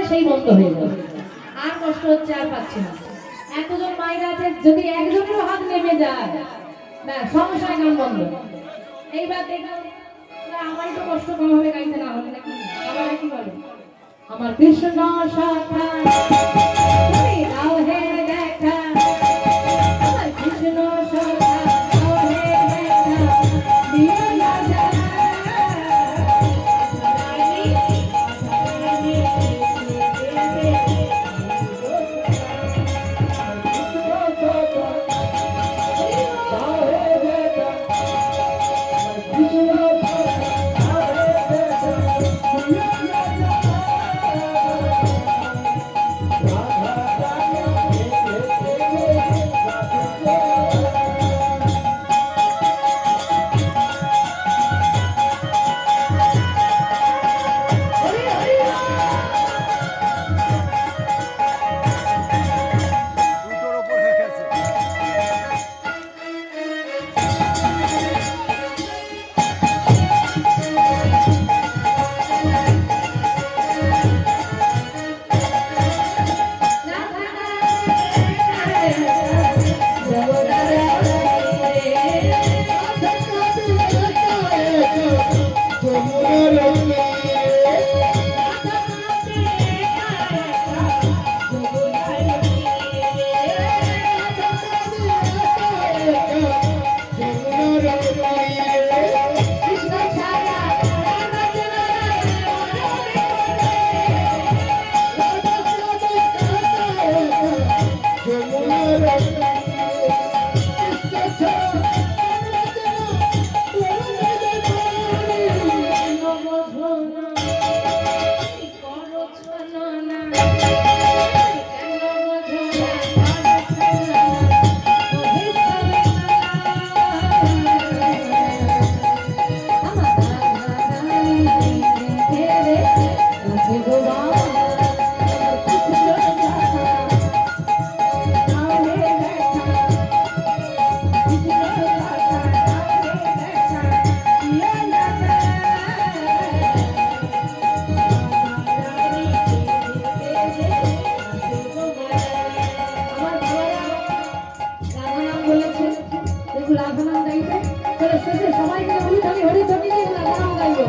সেই বন্ধ হয়ে যাবে। আর কষ্ট হচ্ছে, আর পাচ্ছি না। এতজন মায়েরা আছে, যদি একজনেরও হাত নেমে যায় না সমস্যায় গান বন্ধ। এইবার দেখলাম আমারই তো কষ্ট কম হবে গাইতে না হলে নাকি। আবার কি বলে আমার কৃষ্ণ শাখা তুমি দাও হে দেখা, আমার কৃষ্ণ শাখা দাও হে দেখা, দিও না জানা। সবাইকে বলি, হরি ধনী রাধা নাম গাইব।